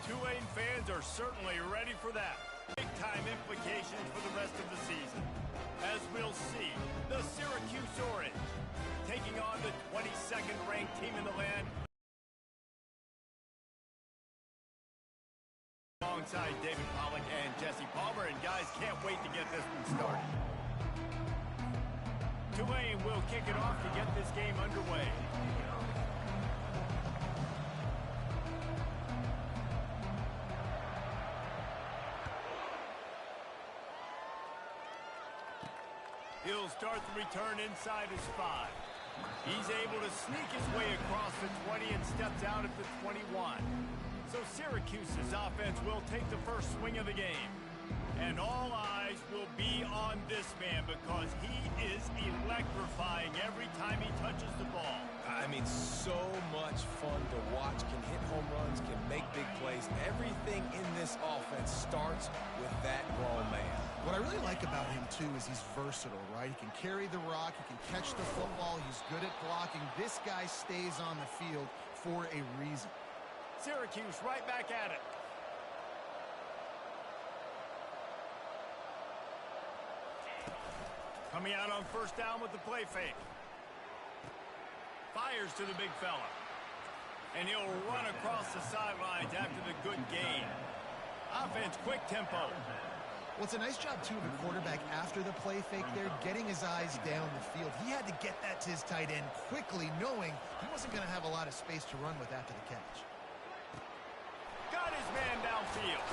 Tulane fans are certainly ready for that. Big-time implications for the rest of the season. As we'll see, the Syracuse Orange taking on the 22nd ranked team in the land. Alongside David Pollack and Jesse Palmer, and guys, can't wait to get this one started. Tulane will kick it off to get this game underway. He'll start the return inside his 5. He's able to sneak his way across the 20 and steps out at the 21. So Syracuse's offense will take the first swing of the game. And all eyes will be on this man because he is electrifying every time he touches the ball. I mean, so much fun to watch. Can hit home runs, can make big plays. Everything in this offense starts with that grown man. What I really like about him, too, is he's versatile, right? He can carry the rock, he can catch the football, he's good at blocking. This guy stays on the field for a reason. Syracuse right back at it. Coming out on first down with the play fake. Fires to the big fella. And he'll run across the sidelines after the good gain. Offense, quick tempo. Well, it's a nice job, too, of the quarterback after the play fake there, getting his eyes down the field. He had to get that to his tight end quickly, knowing he wasn't going to have a lot of space to run with after the catch. Got his man downfield.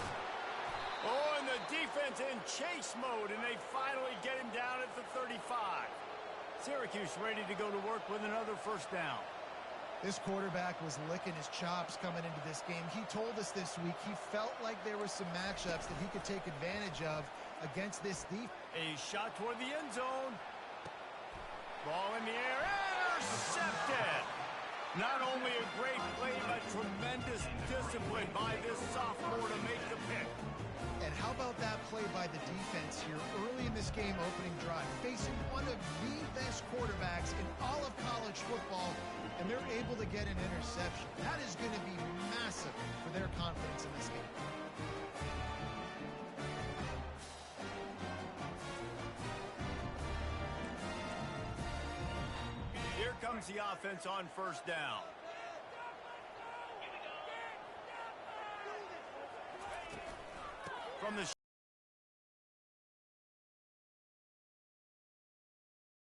Oh, and the defense in chase mode, and they finally get him down at the 35. Syracuse ready to go to work with another first down. This quarterback was licking his chops coming into this game. He told us this week he felt like there were some matchups that he could take advantage of against this defense. A shot toward the end zone. Ball in the air. Intercepted. Not only a great play, but tremendous discipline by this sophomore to make the pick. And how about that play by the defense here early in this game opening drive, facing one of the best quarterbacks in all of college football, and they're able to get an interception. That is going to be massive for their confidence in this game. Here comes the offense on first down. From the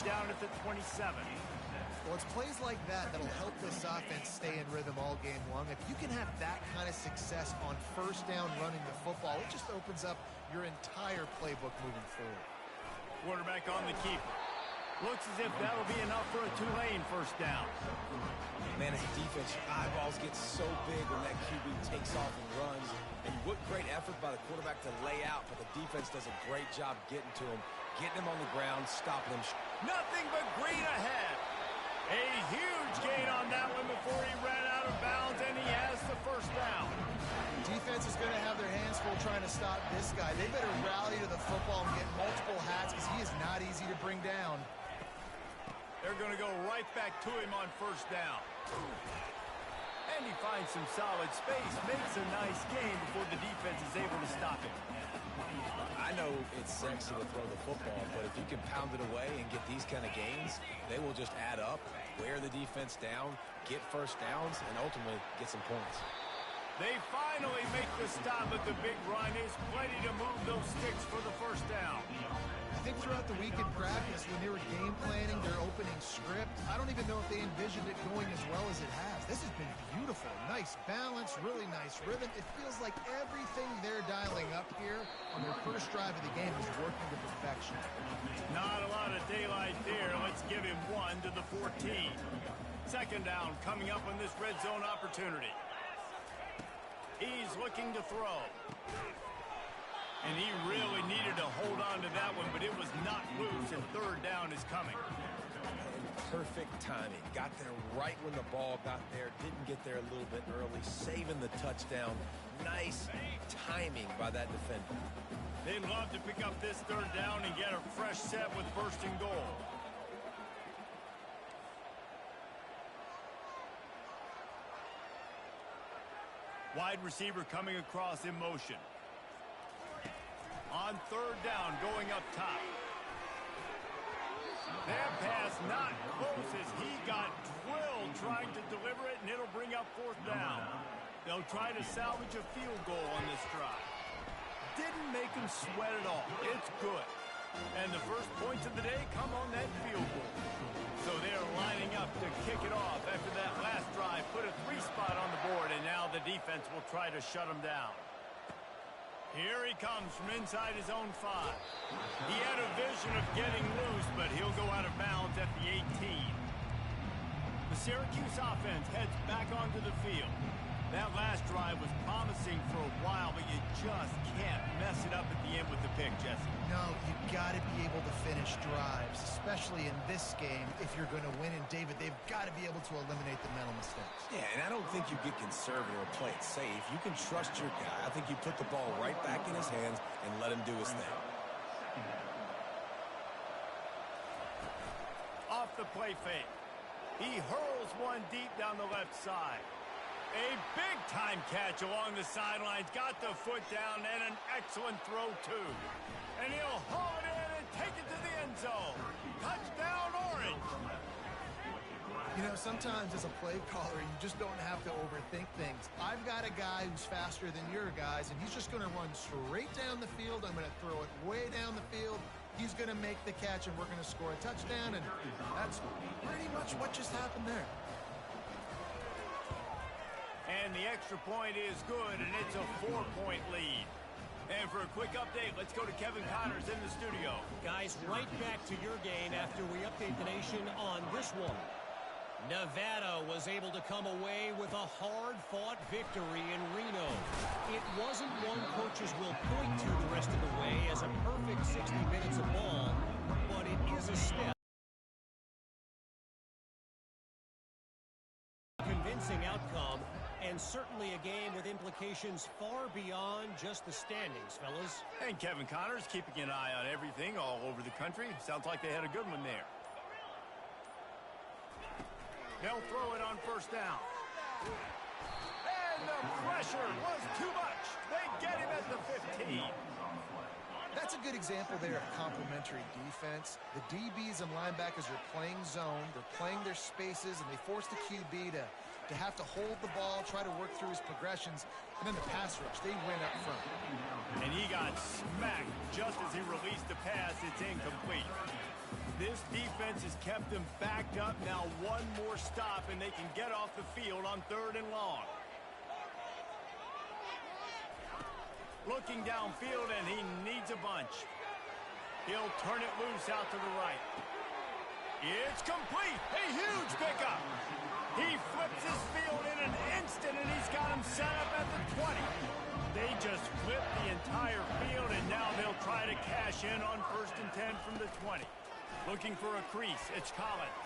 down at the 27. Well, it's plays like that that'll help this offense stay in rhythm all game long. If you can have that kind of success on first down running the football, it just opens up your entire playbook moving forward. Quarterback on the keeper. Looks as if that'll be enough for a Tulane first down. Man, as a defense, your eyeballs get so big when that QB takes off and runs. And what great effort by the quarterback to lay out, but the defense does a great job getting to him, getting him on the ground, stopping him. Nothing but green ahead. A huge gain on that one before he ran out of bounds, and he has the first down. Defense is going to have their hands full trying to stop this guy. They better rally to the football and get multiple hats because he is not easy to bring down. They're going to go right back to him on first down. And he finds some solid space, makes a nice gain before the defense is able to stop him. I know it's sexy to throw the football, but if you can pound it away and get these kind of gains, they will just add up, wear the defense down, get first downs, and ultimately get some points. They finally make the stop at the big run. Is plenty to move those sticks for the first down. I think throughout the week in practice, when they were game planning their opening script, I don't even know if they envisioned it going as well as it has. This has been beautiful. Nice balance, really nice rhythm. It feels like everything they're dialing up here on their first drive of the game is working to perfection. Not a lot of daylight there. Let's give him 1 to the 14. Second down coming up on this red zone opportunity. He's looking to throw. And he really needed to hold on to that one, but it was not loose, and third down is coming. Perfect timing. Got there right when the ball got there. Didn't get there a little bit early. Saving the touchdown. Nice timing by that defender. They'd love to pick up this third down and get a fresh set with first and goal. Wide receiver coming across in motion. On third down, going up top. That pass not close as he got drilled trying to deliver it, and it'll bring up fourth down. They'll try to salvage a field goal on this drive. Didn't make him sweat at all. It's good. And the first points of the day come on that field goal. So they're lining up to kick it off after that last drive. Put a 3 spot on the board, and now the defense will try to shut him down. Here he comes from inside his own 5. He had a vision of getting loose, but he'll go out of bounds at the 18. The Syracuse offense heads back onto the field. That last drive was promising for a while, but you just can't mess it up at the end with the pick, Jesse. No, you got to be able to finish drives, especially in this game. If you're going to win, and David, they've got to be able to eliminate the mental mistakes. Yeah, and I don't think you get conservative or play it safe. You can trust your guy. I think you put the ball right back in his hands and let him do his thing. Off the play fake. He hurls one deep down the left side. A big-time catch along the sidelines. Got the foot down and an excellent throw, too. And he'll haul it in and take it to the end zone. Touchdown, Orange. You know, sometimes as a play caller, you just don't have to overthink things. I've got a guy who's faster than your guys, and he's just going to run straight down the field. I'm going to throw it way down the field. He's going to make the catch, and we're going to score a touchdown, and that's pretty much what just happened there. And the extra point is good, and it's a 4-point lead. And for a quick update, let's go to Kevin Connors in the studio. Guys, right back to your game after we update the nation on this one. Nevada was able to come away with a hard-fought victory in Reno. It wasn't one coaches will point to the rest of the way as a perfect 60 minutes of ball, but it is a step. Convincing outcome, and certainly a game with implications far beyond just the standings, fellas. And Kevin Connors keeping an eye on everything all over the country. Sounds like they had a good one there. They'll throw it on first down. And the pressure was too much. They get him at the 15. That's a good example there of complementary defense. The DBs and linebackers are playing zone. They're playing their spaces, and they force the QB to have to hold the ball, try to work through his progressions, and then the pass rush, they win up front. And he got smacked just as he released the pass. It's incomplete. This defense has kept them backed up. Now one more stop, and they can get off the field on 3rd and long. Looking downfield, and he needs a bunch. He'll turn it loose out to the right. It's complete. A huge pickup. He flips his field in an instant, and he's got him set up at the 20. They just flipped the entire field, and now they'll try to cash in on 1st and 10 from the 20. Looking for a crease. It's Collins.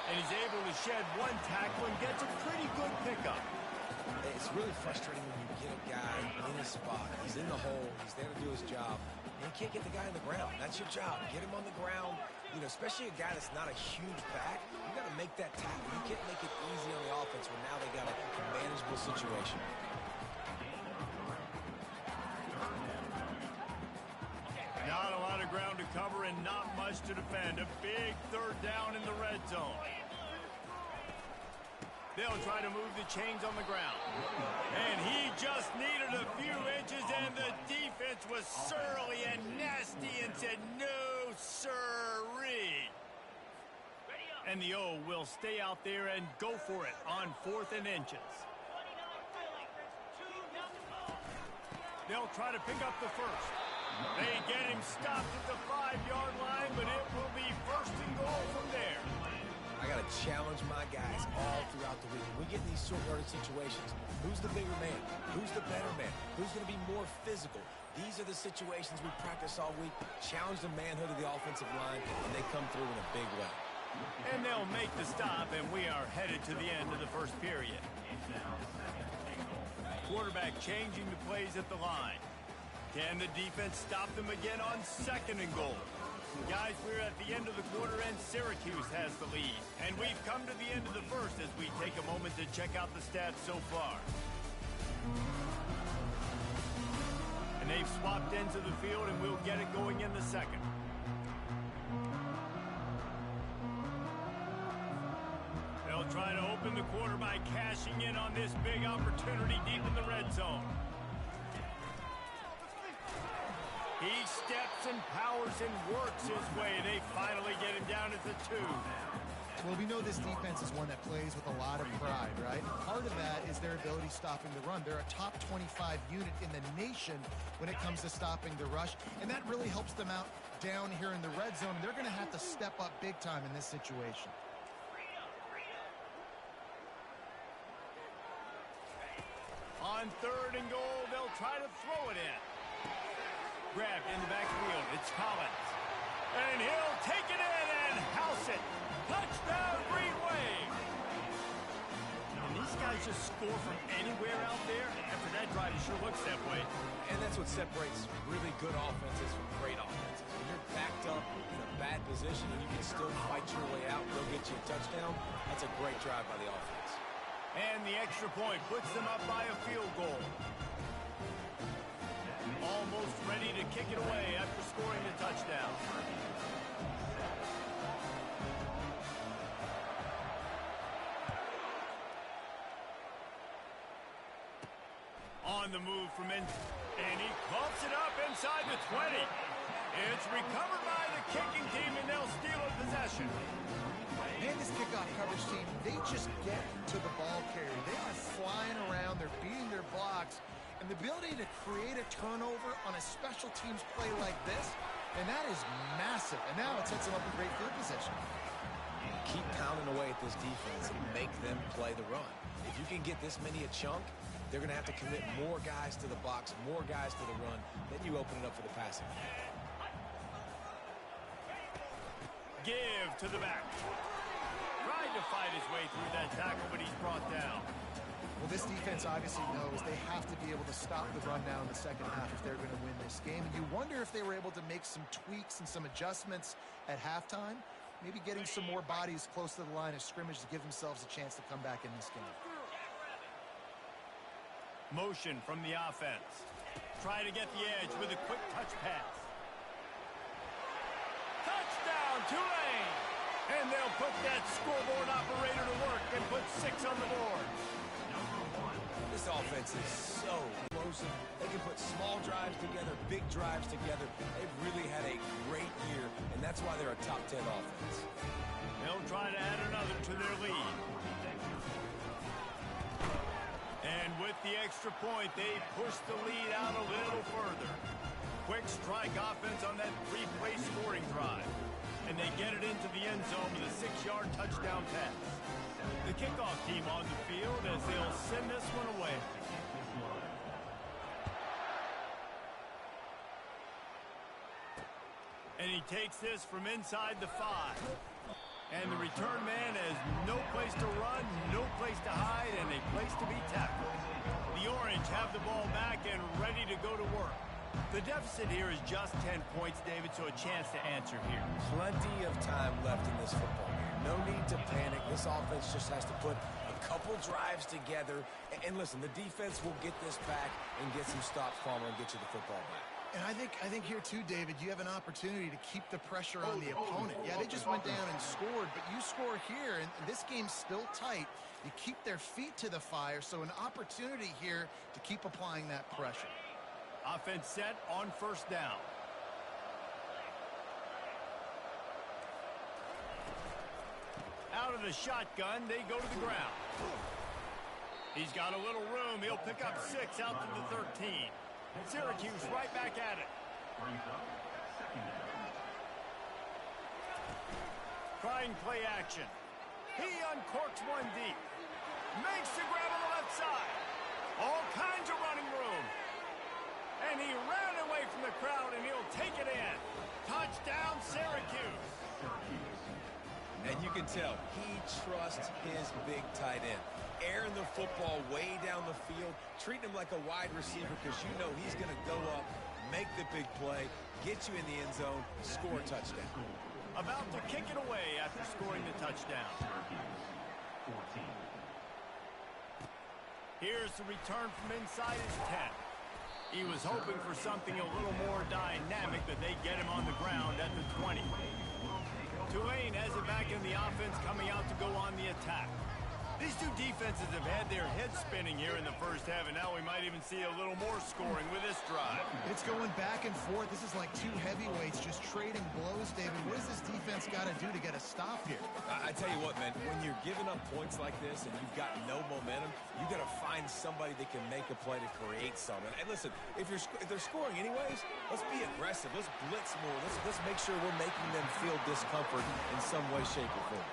And he's able to shed one tackle and gets a pretty good pickup. It's really frustrating when you get a guy in his spot. He's in the hole. He's there to do his job. And you can't get the guy on the ground. That's your job. Get him on the ground. You know, especially a guy that's not a huge back. You got to make that tackle. You can't make it easy on the offense when now they got a manageable situation. Not a lot of ground to cover and not much to defend. A big 3rd down in the red zone. They'll try to move the chains on the ground. And he just needed a few inches, and the defense was surly and nasty and said, no, sirree. And the O will stay out there and go for it on 4th and inches. They'll try to pick up the first. They get him stopped at the 5-yard line, but it will be 1st and goal from there. I got to challenge my guys all throughout the week. We get in these short yardage situations. Who's the bigger man? Who's the better man? Who's going to be more physical? These are the situations we practice all week. Challenge the manhood of the offensive line, and they come through in a big way. And they'll make the stop, and we are headed to the end of the first period. Quarterback changing the plays at the line. Can the defense stop them again on 2nd and goal? Guys, we're at the end of the quarter, and Syracuse has the lead. And we've come to the end of the first as we take a moment to check out the stats so far. And they've swapped ends of the field, and we'll get it going in the second. They'll try to open the quarter by cashing in on this big opportunity deep in the red zone. He steps and powers and works his way. They finally get him down at the 2. Well, we know this defense is one that plays with a lot of pride, right? Part of that is their ability stopping the run. They're a top 25 unit in the nation when it comes to stopping the rush, and that really helps them out down here in the red zone. They're going to have to step up big time in this situation. On 3rd and goal, they'll try to throw it in. Grabbed in the backfield, it's Collins. And he'll take it in and house it. Touchdown, Green Wave. And these guys just score from anywhere out there. After that drive, it sure looks that way. And that's what separates really good offenses from great offenses. When you're backed up in a bad position and you can still fight your way out, they'll get you a touchdown. That's a great drive by the offense. And the extra point puts them up by a field goal. Almost ready to kick it away after scoring the touchdown. On the move from in, and he pumps it up inside the 20. It's recovered by the kicking team, and they'll steal a possession. Man, this kickoff coverage team, they just get to the ball carrier. They are flying around. They're beating their blocks. And the ability to create a turnover on a special teams play like this, and that is massive. And now it sets them up in great field position. Keep pounding away at this defense and make them play the run. If you can get this many a chunk, they're going to have to commit more guys to the box, more guys to the run. Then you open it up for the passing. Give to the back. Tried to fight his way through that tackle, but he's brought down. Well, this defense obviously knows they have to be able to stop the run now in the second half if they're going to win this game. And you wonder if they were able to make some tweaks and some adjustments at halftime, maybe getting some more bodies close to the line of scrimmage to give themselves a chance to come back in this game. Motion from the offense. Try to get the edge with a quick touch pass. Touchdown, Tulane! And they'll put that scoreboard operator to work and put 6 on the board. This offense is so explosive. They can put small drives together, big drives together. They've really had a great year, and that's why they're a top 10 offense. They'll try to add another to their lead. And with the extra point, they push the lead out a little further. Quick strike offense on that 3-play scoring drive. And they get it into the end zone with a 6-yard touchdown pass. The kickoff team on the field as they'll send this one away. And he takes this from inside the 5. And the return man has no place to run, no place to hide, and a place to be tackled. The Orange have the ball back and ready to go to work. The deficit here is just 10 points, David, so a chance to answer here. Plenty of time left in this football game. No need to panic. This offense just has to put a couple drives together. And listen, the defense will get this back and get some stops following and get you the football back. And I think here too, David, you have an opportunity to keep the pressure on the opponent. Yeah, they just went down and scored, but you score here, and this game's still tight. You keep their feet to the fire, so an opportunity here to keep applying that pressure. Offense set on first down. Out of the shotgun, they go to the ground. He's got a little room. He'll pick up 6 out to the 13. Syracuse right back at it. Trying play action. He uncorks one deep. Makes the grab on the left side. All kinds of running room. And he ran away from the crowd, and he'll take it in. Touchdown, Syracuse. And you can tell he trusts his big tight end. airing the football way down the field, treating him like a wide receiver because you know he's going to go up, make the big play, get you in the end zone, score a touchdown. About to kick it away after scoring the touchdown. Here's the return from inside his 10. He was hoping for something a little more dynamic, but they get him on the ground at the 20. Tulane has it back in the offense, coming out to go on the attack. These two defenses have had their heads spinning here in the first half, and now we might even see a little more scoring with this drive. It's going back and forth. This is like two heavyweights just trading blows, David. What does this defense got to do to get a stop here? I tell you what, man, when you're giving up points like this and you've got no momentum, you got to find somebody that can make a play to create something. And listen, if they're scoring anyways, let's be aggressive. Let's blitz more. Let's make sure we're making them feel discomfort in some way, shape, or form.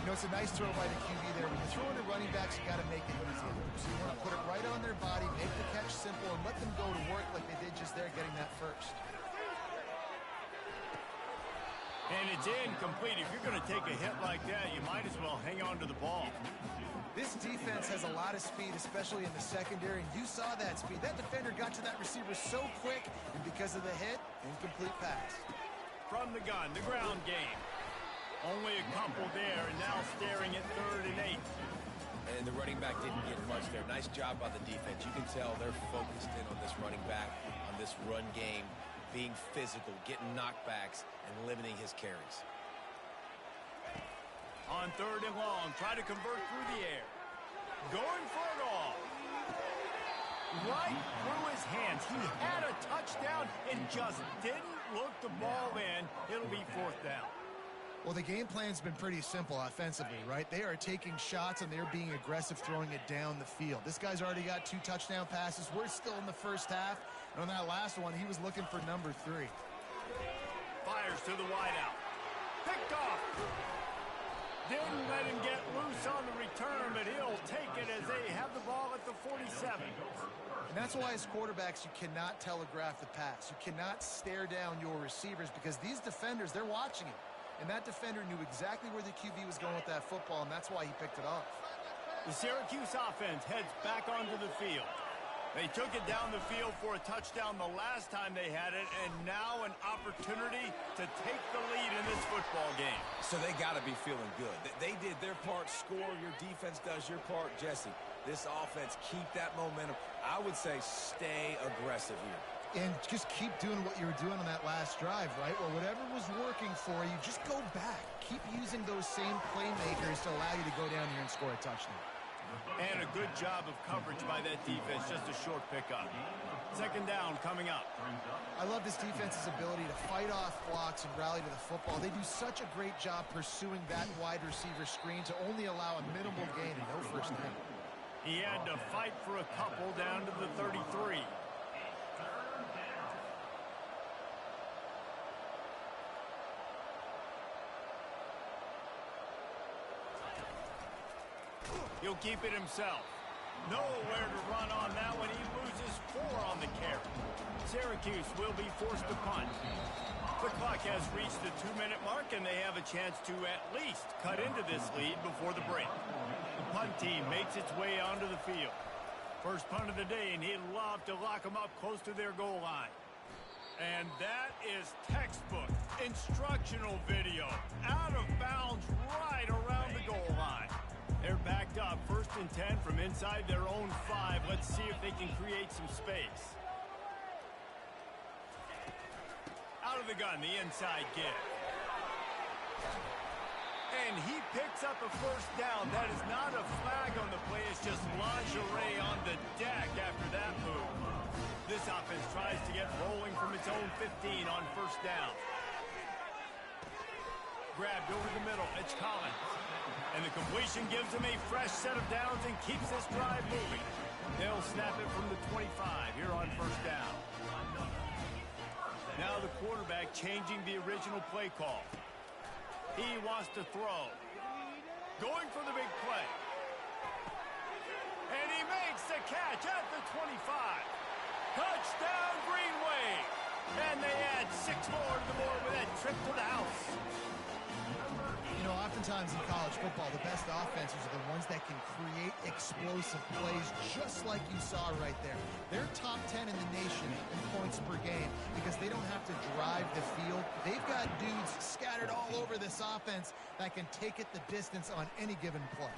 You know, it's a nice throw by the QB there. When you're throwing to running backs, you got to make it easy. So you want to put it right on their body, make the catch simple, and let them go to work like they did just there, getting that first. And it's incomplete. If you're going to take a hit like that, you might as well hang on to the ball. This defense has a lot of speed, especially in the secondary, and you saw that speed. That defender got to that receiver so quick, and because of the hit, incomplete pass. From the gun, the ground game. Only a couple there, and now staring at 3rd and 8. And the running back didn't get much there. Nice job by the defense. You can tell they're focused in on this running back, on this run game, being physical, getting knockbacks, and limiting his carries. On 3rd and long, try to convert through the air. Going for it all. Right through his hands. He had a touchdown and just didn't look the ball in. It'll be 4th down. Well, the game plan's been pretty simple offensively, right? They are taking shots, and they're being aggressive, throwing it down the field. This guy's already got 2 touchdown passes. We're still in the first half, and on that last one, he was looking for number 3. Fires to the wideout. Picked off. Didn't let him get loose on the return, but he'll take it as they have the ball at the 47. And that's why as quarterbacks, you cannot telegraph the pass. You cannot stare down your receivers because these defenders, they're watching it. And that defender knew exactly where the QB was going with that football, and that's why he picked it off. The Syracuse offense heads back onto the field. They took it down the field for a touchdown the last time they had it, and now an opportunity to take the lead in this football game. So they got to be feeling good. They did their part, score. Your defense does your part, Jesse. This offense, keep that momentum. I would say stay aggressive here. And just keep doing what you were doing on that last drive, right? Well, whatever was working for you, just go back. Keep using those same playmakers to allow you to go down here and score a touchdown. And a good job of coverage by that defense, just a short pickup. 2nd down coming up. I love this defense's ability to fight off blocks and rally to the football. They do such a great job pursuing that wide receiver screen to only allow a minimal gain and no first down. He had to fight for a couple down to the 33. He'll keep it himself. Nowhere to run on that one. He loses 4 on the carry. Syracuse will be forced to punt. The clock has reached the 2-minute mark, and they have a chance to at least cut into this lead before the break. The punt team makes its way onto the field. First punt of the day, and he'd love to lock them up close to their goal line. And that is textbook instructional video. Out of bounds right around the goal line. They're backed up, 1st and 10 from inside their own 5. Let's see if they can create some space. Out of the gun, the inside give. And he picks up a 1st down. That is not a flag on the play. It's just lingerie on the deck after that move. This offense tries to get rolling from its own 15 on 1st down. Grabbed over the middle. It's Collins. And the completion gives him a fresh set of downs and keeps this drive moving. They'll snap it from the 25 here on 1st down. Now the quarterback changing the original play call. He wants to throw. Going for the big play. And he makes the catch at the 25. Touchdown, Green Wave. And they add 6 more to the board with that trip to the house. You know, oftentimes in college football, the best offenses are the ones that can create explosive plays, just like you saw right there. They're top 10 in the nation in points per game because they don't have to drive the field. They've got dudes scattered all over this offense that can take it the distance on any given play.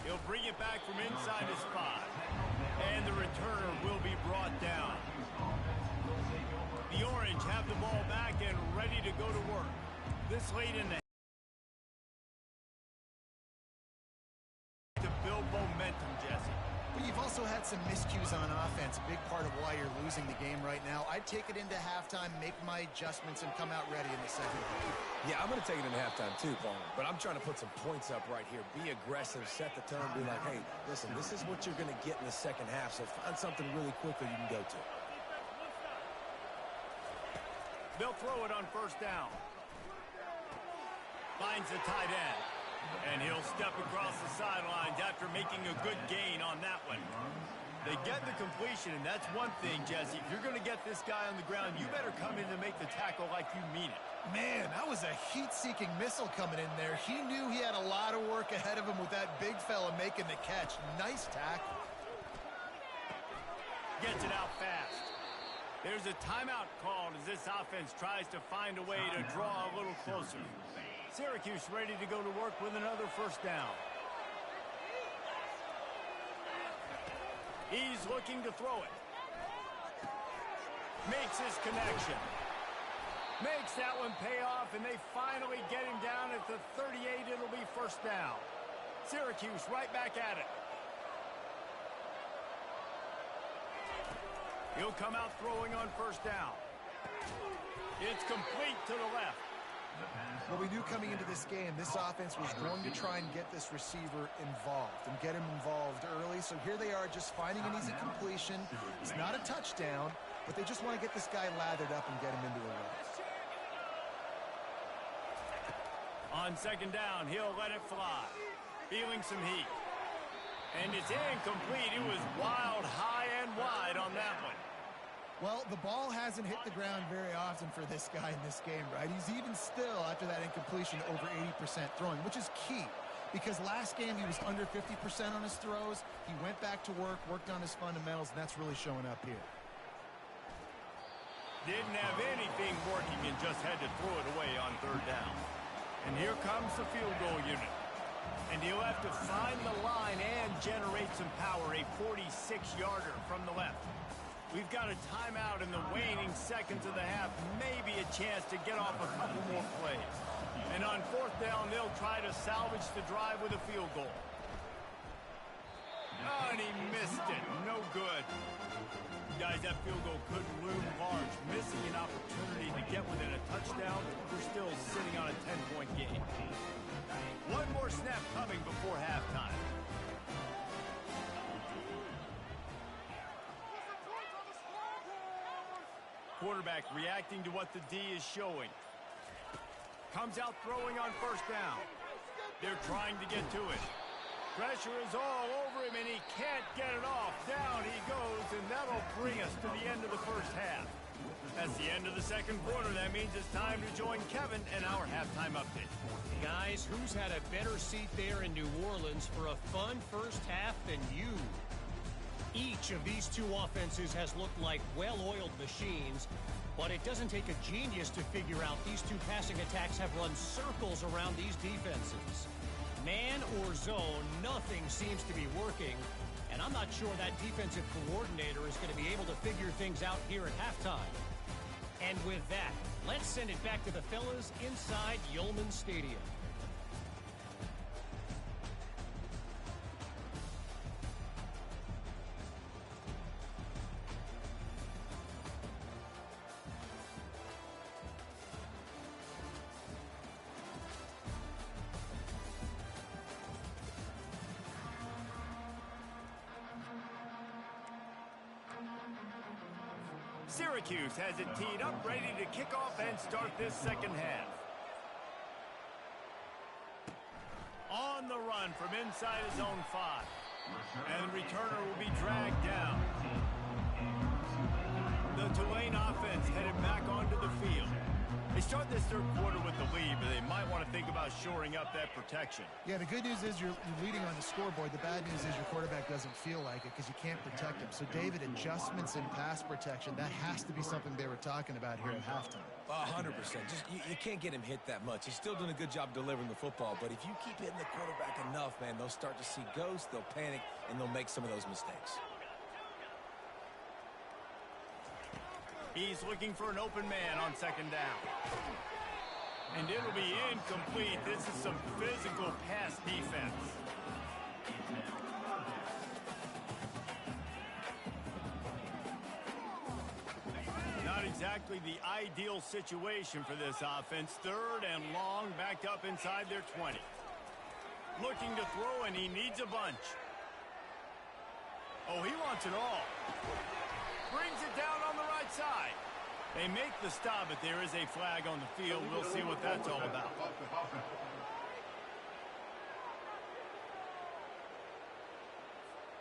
He'll bring it back from inside his 5. And the returner will be brought down. The Orange have the ball back and ready to go to work. This late in the to build momentum, Jesse. But you've also had some miscues on offense, a big part of why you're losing the game right now. I'd take it into halftime, make my adjustments, and come out ready in the second half. Yeah, I'm going to take it into halftime too, Paul. But I'm trying to put some points up right here. Be aggressive, set the tone, be like, hey, listen, this is what you're going to get in the second half, so find something really quickly you can go to. They'll throw it on first down. Finds the tight end. And he'll step across the sidelines after making a good gain on that one. They get the completion, and that's one thing, Jesse. If you're going to get this guy on the ground, you better come in to make the tackle like you mean it. Man, that was a heat-seeking missile coming in there. He knew he had a lot of work ahead of him with that big fella making the catch. Nice tackle. Gets it out fast. There's a timeout called as this offense tries to find a way to draw a little closer. Syracuse ready to go to work with another first down. He's looking to throw it. Makes his connection. Makes that one pay off, and they finally get him down at the 38. It'll be first down. Syracuse right back at it. He'll come out throwing on first down. It's complete to the left. Well, we knew coming into this game, this offense was going to try and get this receiver involved and get him involved early. So here they are just finding an easy completion. It's not a touchdown, but they just want to get this guy lathered up and get him into a race. On second down, he'll let it fly. Feeling some heat. And it's incomplete. It was wild, high and wide on that one. Well, the ball hasn't hit the ground very often for this guy in this game, right? He's even still, after that incompletion, over 80% throwing, which is key. Because last game, he was under 50% on his throws. He went back to work, worked on his fundamentals, and that's really showing up here. Didn't have anything working and just had to throw it away on third down. And here comes the field goal unit. And he'll have to find the line and generate some power, a 46-yarder from the left. We've got a timeout in the waning seconds of the half, maybe a chance to get off a couple more plays. And on fourth down, they'll try to salvage the drive with a field goal. Oh, and he missed it. No good. Guys, that field goal could loom large. Missing an opportunity to get within a touchdown. We're still sitting on a 10-point game. One more snap coming before halftime. Quarterback reacting to what the D is showing. Comes out throwing on first down. They're trying to get to it. Pressure is all over him, and he can't get it off. Down he goes, and that'll bring us to the end of the first half. That's the end of the second quarter. That means it's time to join Kevin and our halftime update. Guys, who's had a better seat there in New Orleans for a fun first half than you? Each of these two offenses has looked like well-oiled machines, but it doesn't take a genius to figure out these two passing attacks have run circles around these defenses. Man or zone, nothing seems to be working, and I'm not sure that defensive coordinator is going to be able to figure things out here at halftime. And with that, let's send it back to the fellas inside Yulman Stadium. Syracuse has it teed up, ready to kick off and start this second half. On the run from inside his own 5. And the returner will be dragged down. The Tulane offense headed back onto the field. They start this third quarter with the lead, but they might want to think about shoring up that protection. Yeah, the good news is you're leading on the scoreboard. The bad news is your quarterback doesn't feel like it because you can't protect him. So, David, adjustments in pass protection, that has to be something they were talking about here at halftime. 100%. Just you can't get him hit that much. He's still doing a good job delivering the football, but if you keep hitting the quarterback enough, man, they'll start to see ghosts, they'll panic, and they'll make some of those mistakes. He's looking for an open man on second down. And it'll be incomplete. This is some physical pass defense. Not exactly the ideal situation for this offense. Third and long, backed up inside their 20. Looking to throw, and he needs a bunch. Oh, he wants it all. Brings it down on the right side. They make the stop, but there is a flag on the field. We'll see what that's all about.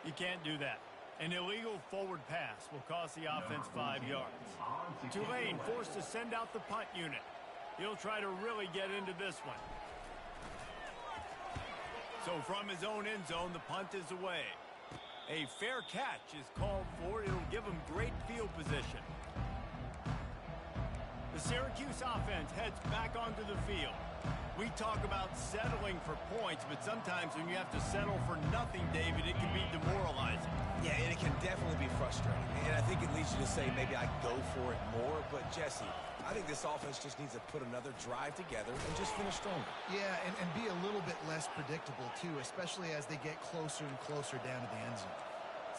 You can't do that. An illegal forward pass will cost the offense 5 yards. Tulane forced to send out the punt unit. He'll try to really get into this one. So from his own end zone, the punt is away. A fair catch is called for. It'll give him great field position. The Syracuse offense heads back onto the field. We talk about settling for points, but sometimes when you have to settle for nothing, David, it can be demoralizing. Yeah, and it can definitely be frustrating. And I think it leads you to say maybe I go for it more. But, Jesse, I think this offense just needs to put another drive together and just finish stronger. Yeah, and be a little bit less predictable, too, especially as they get closer and closer down to the end zone.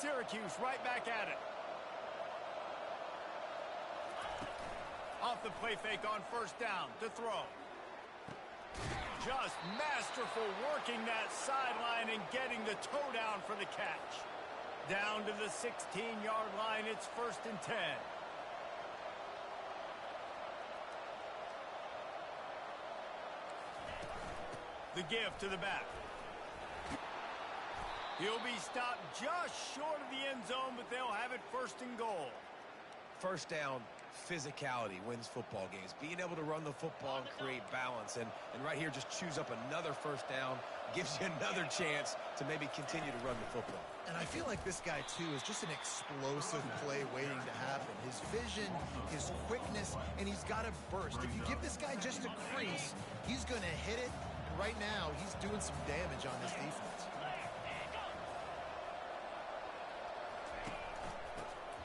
Syracuse right back at it. Off the play fake on first down to throw. Just masterful working that sideline and getting the toe down for the catch. Down to the 16-yard line, it's 1st and 10. The give to the back. He'll be stopped just short of the end zone, but they'll have it 1st and goal. First down, physicality wins football games. Being able to run the football and create balance. And right here, just choose up another first down. Gives you another chance to maybe continue to run the football. And I feel like this guy, too, is just an explosive play waiting to happen. His vision, his quickness, and he's got a burst. If you give this guy just a crease, he's going to hit it. And right now, he's doing some damage on this defense.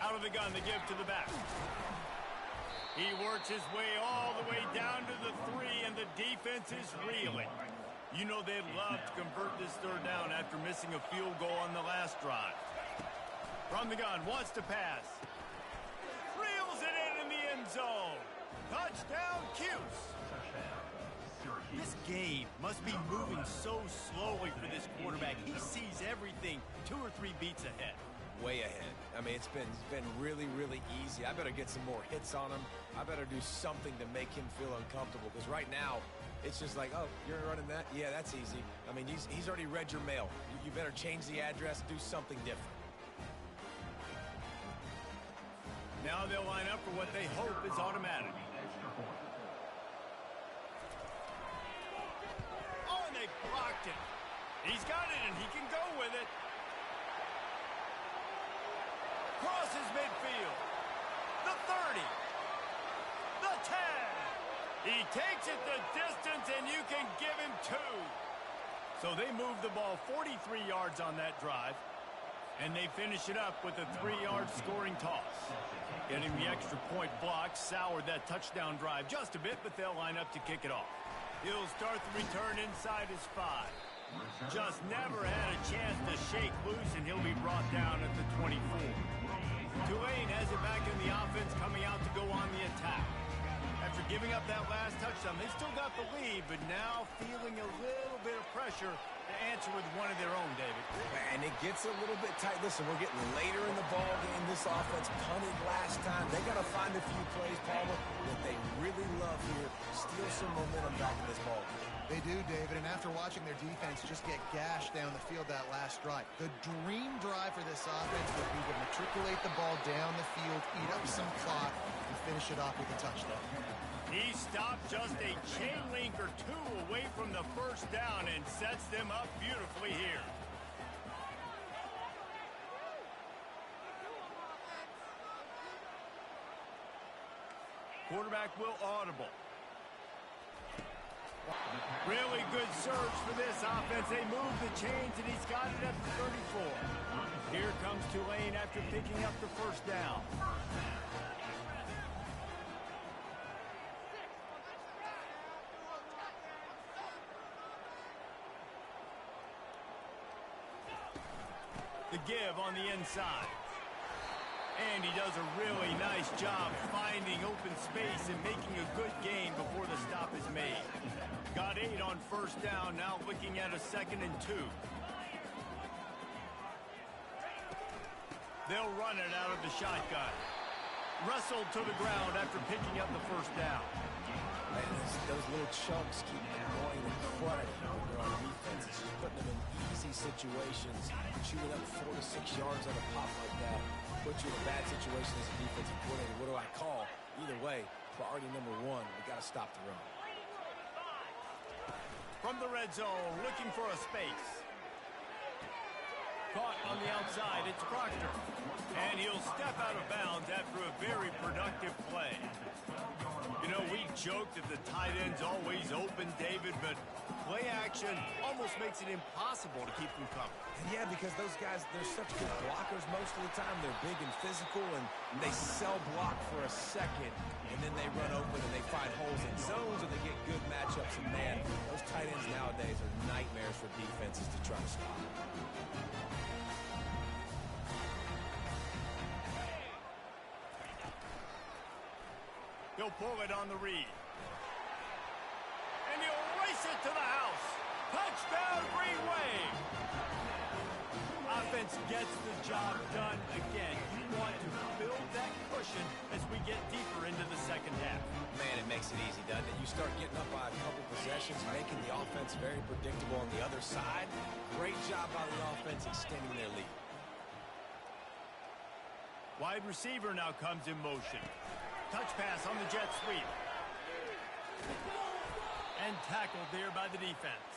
Out of the gun, the give to the back. He works his way all the way down to the 3, and the defense is reeling. You know they'd love to convert this third down after missing a field goal on the last drive. From the gun, wants to pass. Reels it in the end zone. Touchdown, Cuse. This game must be moving so slowly for this quarterback. He sees everything 2 or 3 beats ahead. Way ahead. I mean, it's been really, really easy. I better get some more hits on him. I better do something to make him feel uncomfortable, because right now, it's just like, oh, you're running that? Yeah, that's easy. I mean, he's already read your mail. You better change the address, do something different. Now they'll line up for what they hope is automatic. Oh, and they blocked it. He's got it, and he can go with it. Crosses midfield. The 30. The 10. He takes it the distance, and you can give him 2. So they move the ball 43 yards on that drive, and they finish it up with a 3-yard scoring toss. Getting the extra point block soured that touchdown drive just a bit, but they'll line up to kick it off. He'll start the return inside his 5. Just never had a chance to shake loose, and he'll be brought down at the 24. Tulane has it back in the offense, coming out to go on the attack. After giving up that last touchdown, they still got the lead, but now feeling a little bit of pressure to answer with one of their own, David. And it gets a little bit tight. Listen, we're getting later in the ball game. This offense punted last time. They got to find a few plays, Palmer, that they really love here. Steal some momentum back in this ball game. They do, David, and after watching their defense just get gashed down the field that last drive, the dream drive for this offense would be to matriculate the ball down the field, eat up some clock, and finish it off with a touchdown. He stopped just a chain link or two away from the first down and sets them up beautifully here. Quarterback will audible. Really good surge for this offense. They move the chains, and he's got it at the 34. Here comes Tulane after picking up the first down. The give on the inside. And he does a really nice job finding open space and making a good gain before the stop is made. Got 8 on first down, now looking at a 2nd and 2. They'll run it out of the shotgun. Wrestled to the ground after picking up the first down. Man, those little chunks keep going incredible when you're on defense. It's just putting them in easy situations, shooting up 4 to 6 yards on a pop like that. Put you in a bad situation as a defensive coordinator. What do I call? Either way, priority number 1, we got to stop the run. From the red zone, looking for a space. Caught on the outside, it's Proctor. And he'll step out of bounds after a very productive play. You know, we joked that the tight end's always open, David, but play action almost makes it impossible to keep them coming. And yeah, because those guys, they're such good blockers most of the time. They're big and physical, and they sell block for a second, and then they run open and they find holes in zones, and they get good matchups. And man, those tight ends nowadays are nightmares for defenses to try to stop. He'll pull it on the read. And he'll race it to the house. Touchdown, Green Wave. Offense gets the job done again. You want to build that cushion as we get deeper into the second half. Man, it makes it easy, doesn't it? You start getting up by a couple possessions, making the offense very predictable on the other side. Great job by the offense extending their lead. Wide receiver now comes in motion. Touch pass on the jet sweep. And tackled there by the defense.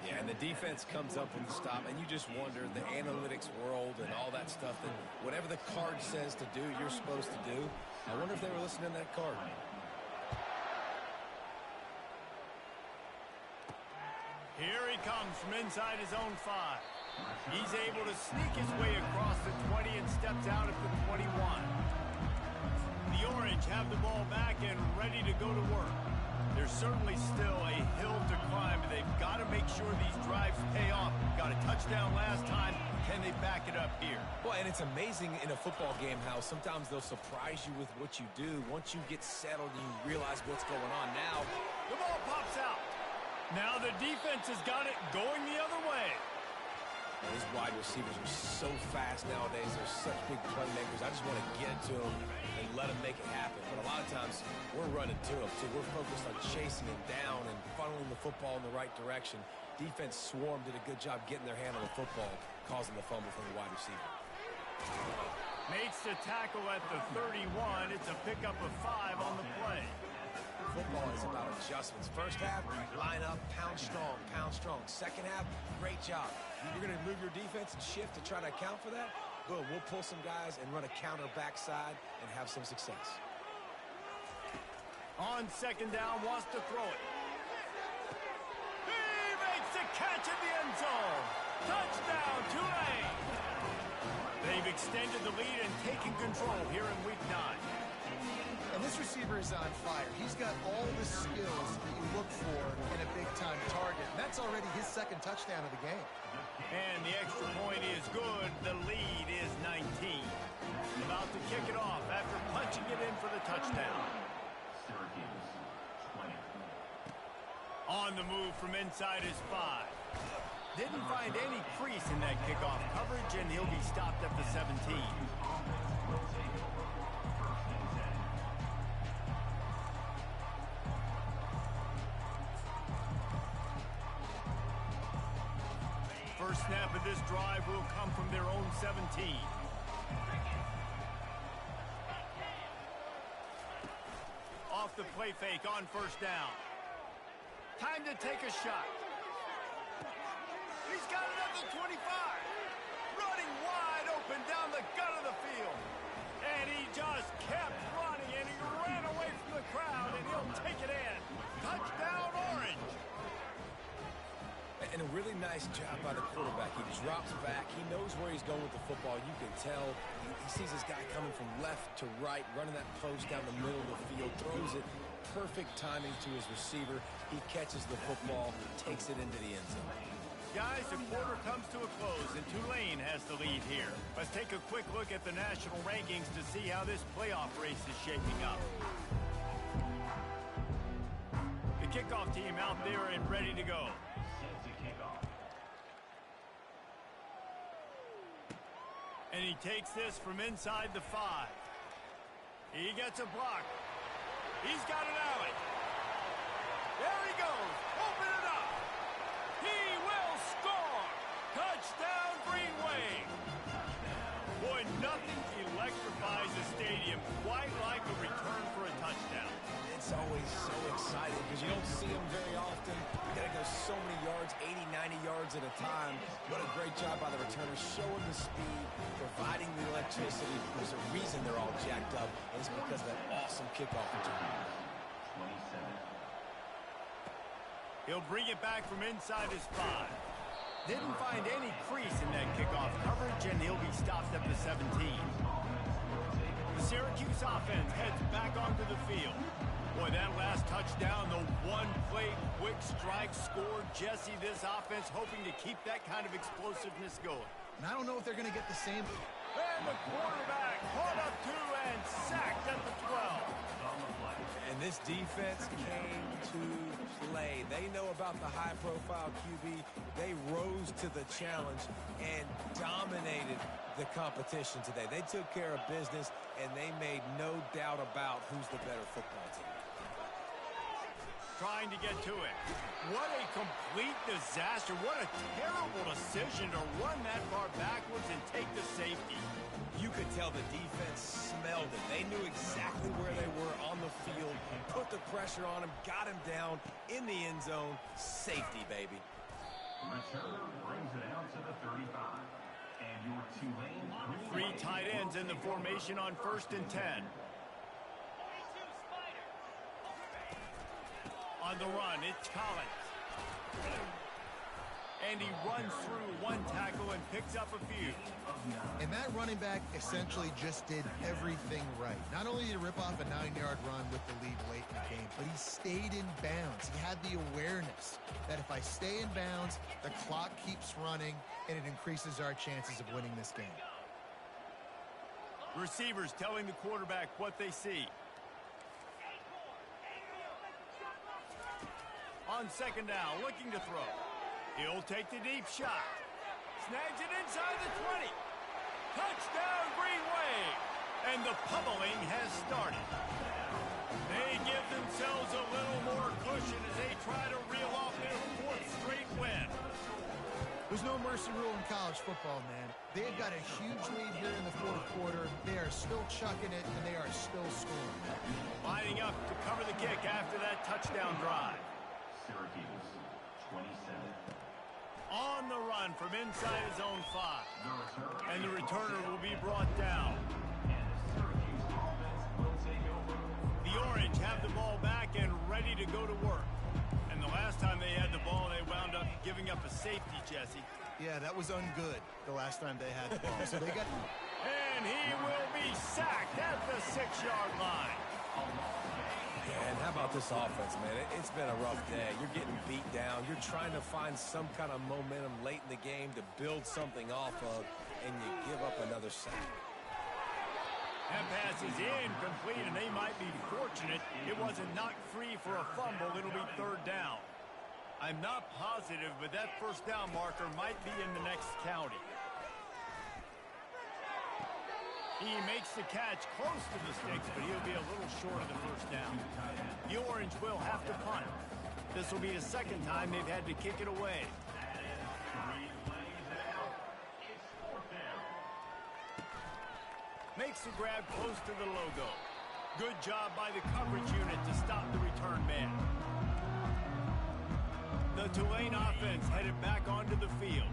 Yeah, and the defense comes up with the stop, and you just wonder, the analytics world and all that stuff, that whatever the card says to do, you're supposed to do. I wonder if they were listening to that card. Here he comes from inside his own 5. He's able to sneak his way across the 20 and steps out at the 21. The Orange have the ball back and ready to go to work. There's certainly still a hill to climb, and they've got to make sure these drives pay off. Got a touchdown last time. Can they back it up here? Well, and it's amazing in a football game how sometimes they'll surprise you with what you do. Once you get settled and you realize what's going on now. The ball pops out. Now the defense has got it going the other way. And these wide receivers are so fast nowadays. They're such big playmakers. I just want to get to them and let them make it happen. But a lot of times, we're running to them. So we're focused on chasing them down and funneling the football in the right direction. Defense swarm did a good job getting their hand on the football, causing the fumble from the wide receiver. Makes the tackle at the 31. It's a pickup of 5 on the play. Football is about adjustments. First half, line up, pound strong, pound strong. Second half, great job. You're going to move your defense and shift to try to account for that? Boom, we'll pull some guys and run a counter backside and have some success. On second down, wants to throw it. He makes a catch in the end zone. Touchdown, Tulane. They've extended the lead and taken control here in Week 9. And this receiver is on fire. He's got all the skills that you look for in a big-time target. And that's already his 2nd touchdown of the game. And the extra point is good. The lead is 19. About to kick it off after punching it in for the touchdown. On the move from inside his 5. Didn't find any crease in that kickoff coverage, and he'll be stopped at the 17. First snap of this drive will come from their own 17. off the play fake on first down. Time to take a shot. He's got it at the 25. Running wide open down the gut of the field. And he just kept running, and he ran away from the crowd, and he'll take it in. Touchdown, Orange. And a really nice job by the quarterback. He drops back. He knows where he's going with the football. You can tell. He sees this guy coming from left to right, running that post down the middle of the field, throws it. Perfect timing to his receiver. He catches the football, takes it into the end zone. Guys, the quarter comes to a close, and Tulane has the lead here. Let's take a quick look at the national rankings to see how this playoff race is shaping up. The kickoff team out there and ready to go. And he takes this from inside the 5. He gets a block. He's got an alley. There he goes. Open it up. He will score. Touchdown, Green Wave. Boy, nothing electrifies a stadium quite like a return for a touchdown. It's always so exciting because you don't see them very often. You got to go so many yards, 80, 90 yards at a time. What a great job by the returners, showing the speed, providing the electricity. There's a reason they're all jacked up, and it's because of that awesome kickoff return. He'll bring it back from inside his 5. Didn't find any crease in that kickoff coverage, and he'll be stopped at the 17. The Syracuse offense heads back onto the field. Boy, that last touchdown, the one-play quick strike score. Jesse, this offense hoping to keep that kind of explosiveness going. And I don't know if they're going to get the same. And the quarterback caught up to and sacked at the 12. And this defense came to play. They know about the high-profile QB. They rose to the challenge and dominated the competition today. They took care of business, and they made no doubt about who's the better football team. Trying to get to it. What a complete disaster. What a terrible decision to run that far backwards and take the safety. You could tell the defense smelled it. They knew exactly where they were on the field, put the pressure on him, got him down in the end zone. Safety, baby. Returner brings it out to the 35. And your Tulane... 3 tight ends in the formation on 1st and 10. On the run, it's Collins. And he runs through one tackle and picks up a few. And that running back essentially just did everything right. Not only did he rip off a 9-yard run with the lead late in the game, but he stayed in bounds. He had the awareness that if I stay in bounds, the clock keeps running, and it increases our chances of winning this game. Receivers telling the quarterback what they see. On 2nd down, looking to throw. He'll take the deep shot. Snags it inside the 20. Touchdown, Green Wave. And the pummeling has started. They give themselves a little more cushion as they try to reel off their 4th straight win. There's no mercy rule in college football, man. They've got a huge lead here in the 4th quarter. They are still chucking it, and they are still scoring. Lining up to cover the kick after that touchdown drive. Syracuse, 27. On the run from inside his own 5. And the returner will be brought down. And the Syracuse offense will take over. The Orange have the ball back and ready to go to work. And the last time they had the ball, they wound up giving up a safety, Jesse. Yeah, that was ungood the last time they had the ball. So they got... And he will be sacked at the 6-yard line. And how about this offense, man? It's been a rough day. You're getting beat down. You're trying to find some kind of momentum late in the game to build something off of, and you give up another sack. That pass is incomplete, and they might be fortunate it wasn't knocked free for a fumble. It'll be 3rd down. I'm not positive, but that 1st down marker might be in the next county. He makes the catch close to the sticks, but he'll be a little short of the 1st down. The Orange will have to punt. This will be the 2nd time they've had to kick it away. Makes the grab close to the logo. Good job by the coverage unit to stop the return man. The Tulane offense headed back onto the field.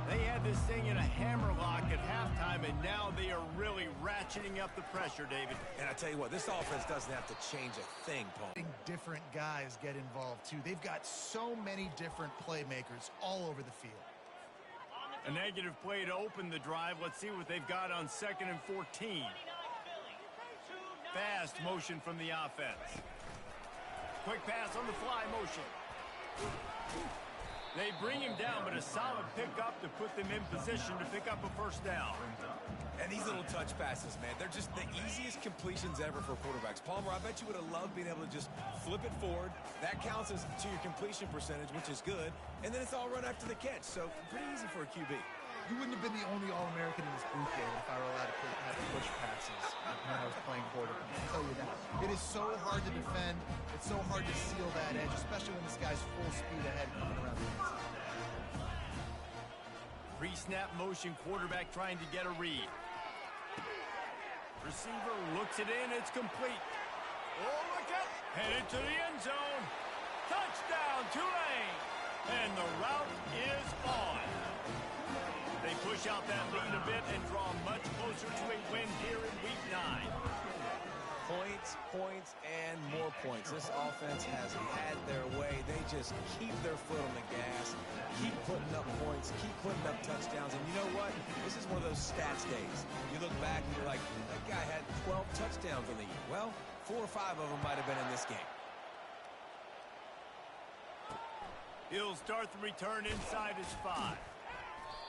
They had this thing in a hammerlock at halftime, and now they are really ratcheting up the pressure, David. And I tell you what, this offense doesn't have to change a thing, Paul. Different guys get involved, too. They've got so many different playmakers all over the field. A negative play to open the drive. Let's see what they've got on 2nd and 14. Fast motion from the offense. Quick pass on the fly motion. They bring him down, but a solid pickup to put them in position to pick up a first down. And these little touch passes, man, they're just the easiest completions ever for quarterbacks. Palmer, I bet you would have loved being able to just flip it forward. That counts as to your completion percentage, which is good. And then it's all run after the catch, so pretty easy for a QB. You wouldn't have been the only All-American in this booth game if I were allowed to have push passes when I was playing quarterback. I'll tell you that. It is so hard to defend. It's so hard to seal that edge, especially when this guy's full speed ahead coming around the inside. Pre-snap motion, quarterback trying to get a read. Receiver looks it in. It's complete. Oh, look out. Headed to the end zone. Touchdown, Tulane. And the route is on. They push out that lead a bit and draw much closer to a win here in Week 9. Points, points, and more points. This offense has had their way. They just keep their foot on the gas, keep putting up points, keep putting up touchdowns. And you know what? This is one of those stats days. You look back and you're like, that guy had 12 touchdowns in the year. Well, 4 or 5 of them might have been in this game. He'll start the return inside his 5.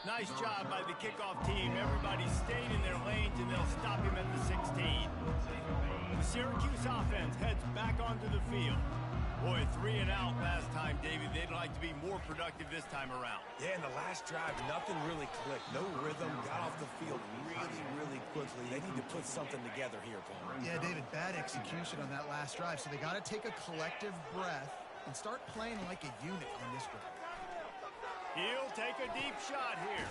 Nice job by the kickoff team. Everybody stayed in their lanes, and they'll stop him at the 16. The Syracuse offense heads back onto the field. Boy, 3 and out last time, David. They'd like to be more productive this time around. Yeah, in the last drive, nothing really clicked. No rhythm, got off the field really quickly. They need to put something together here, Paul. Yeah, David, bad execution on that last drive, so they got to take a collective breath and start playing like a unit on this drive. He'll take a deep shot here.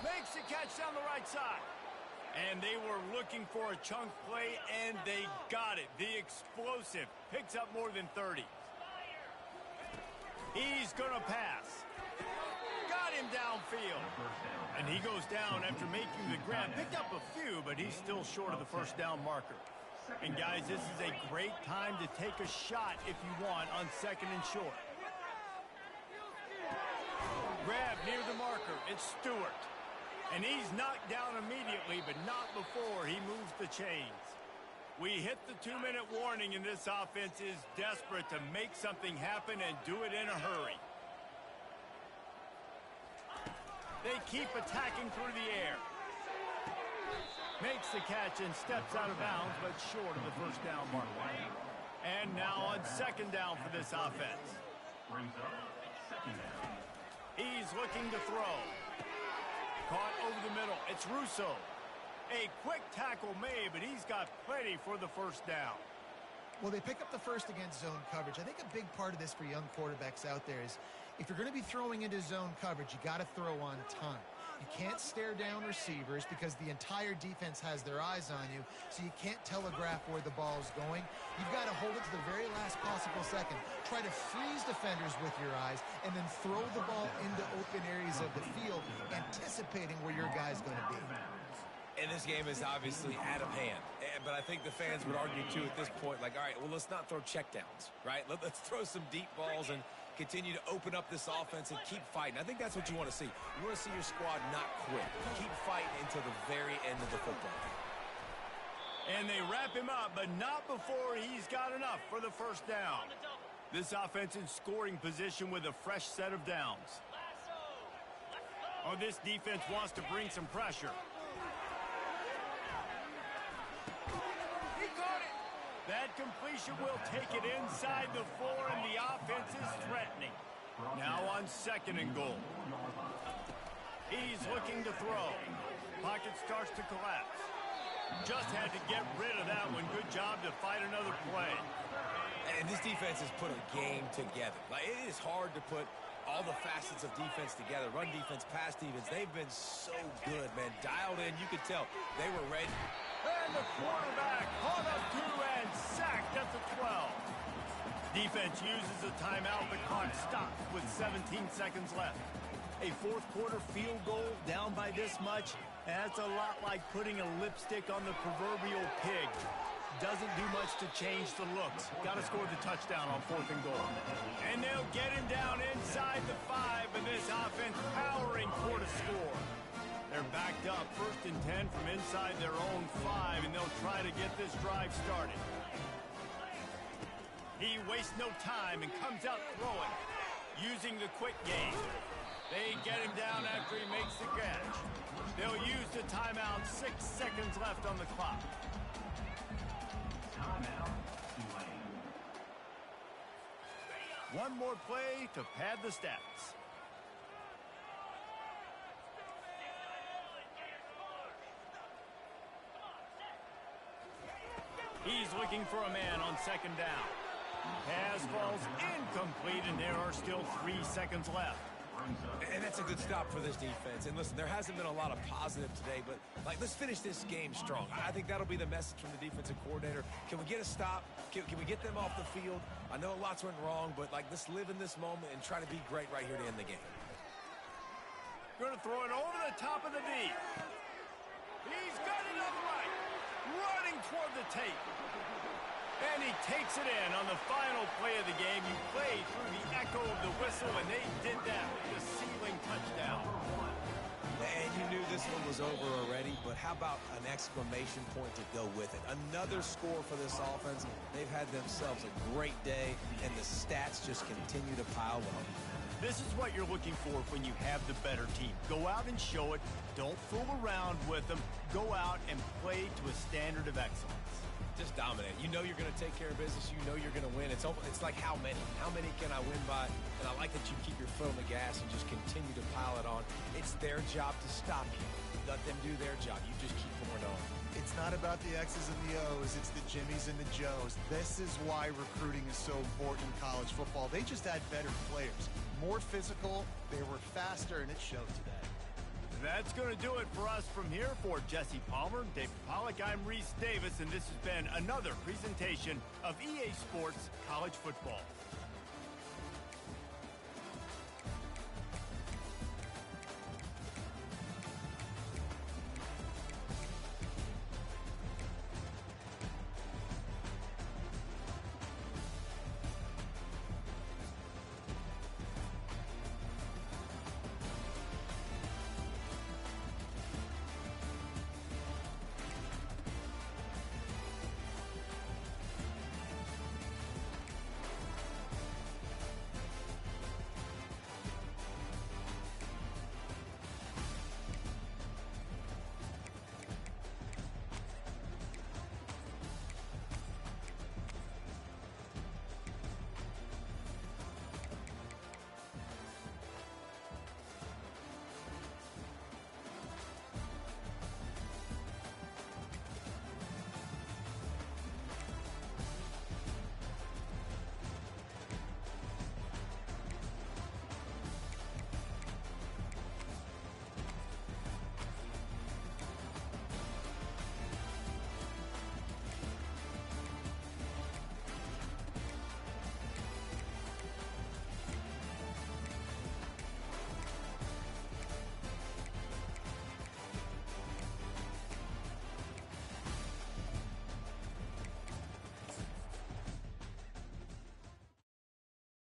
Makes the catch down the right side. And they were looking for a chunk play, and they got it. The explosive picks up more than 30. He's going to pass. Got him downfield. And he goes down after making the grab. Picked up a few, but he's still short of the first down marker. And, guys, this is a great time to take a shot if you want on 2nd and short. Grab near the marker. It's Stewart. And he's knocked down immediately, but not before he moves the chains. We hit the 2-minute warning, and this offense is desperate to make something happen and do it in a hurry. They keep attacking through the air. Makes the catch and steps out of bounds, but short of the first down mark. And now on 2nd down for this offense. Brings up 2nd down. He's looking to throw. Caught over the middle. It's Russo. A quick tackle made, but he's got plenty for the first down. Well, they pick up the first against zone coverage. I think a big part of this for young quarterbacks out there is if you're going to be throwing into zone coverage, you got to throw on time. You can't stare down receivers because the entire defense has their eyes on you, so you can't telegraph where the ball's going. You've got to hold it to the very last possible second. Try to freeze defenders with your eyes, and then throw the ball into open areas of the field, anticipating where your guy's going to be. And this game is obviously out of hand. But I think the fans would argue, too, at this point, like, all right, well, let's not throw checkdowns, right? Let's throw some deep balls and continue to open up this offense and keep fighting. I think that's what you want to see. You want to see your squad not quit. Keep fighting until the very end of the football game. And they wrap him up, but not before he's got enough for the first down. This offense in scoring position with a fresh set of downs. Oh, this defense wants to bring some pressure. That completion will take it inside the 4, and the offense is threatening. Now on 2nd and goal. He's looking to throw. Pocket starts to collapse. Just had to get rid of that one. Good job to fight another play. And this defense has put a game together. Like, it is hard to put all the facets of defense together. Run defense, pass defense. They've been so good, man. Dialed in. You could tell they were ready. And the quarterback caught up to and sacked at the 12. Defense uses a timeout. The clock stops with 17 seconds left. A fourth quarter field goal down by this much, that's a lot like putting a lipstick on the proverbial pig. Doesn't do much to change the looks. Got to score the touchdown on 4th and goal. And they'll get him down inside the 5, and this offense powering for the score. They're backed up 1st and 10 from inside their own 5, and they'll try to get this drive started. He wastes no time and comes out throwing, using the quick game. They get him down after he makes the catch. They'll use the timeout. 6 seconds left on the clock. Timeout, Tulane. One more play to pad the stats. He's looking for a man on 2nd down. Pass falls incomplete, and there are still 3 seconds left. And that's a good stop for this defense. And listen, there hasn't been a lot of positive today, but let's finish this game strong. I think that'll be the message from the defensive coordinator. Can we get a stop? Can we get them off the field? I know lots went wrong, but let's live in this moment and try to be great right here to end the game. Going to throw it over the top of the D. He's got it upright, running toward the tape. And he takes it in on the final play of the game. You play through the echo of the whistle, and they did that with the ceiling touchdown. And you knew this one was over already, but how about an exclamation point to go with it? Another score for this offense. They've had themselves a great day, and the stats just continue to pile up. This is what you're looking for when you have the better team. Go out and show it. Don't fool around with them. Go out and play to a standard of excellence. Just dominate. You know you're going to take care of business. You know you're going to win. It's like how many? How many can I win by? And I like that you keep your foot on the gas and just continue to pile it on. It's their job to stop you. Let them do their job. You just keep pouring on. It's not about the X's and the O's. It's the Jimmies and the Joes. This is why recruiting is so important in college football. They just had better players. More physical. They were faster, and it showed today. That's going to do it for us from here. For Jesse Palmer, David Pollack, I'm Reese Davis, and this has been another presentation of EA Sports College Football.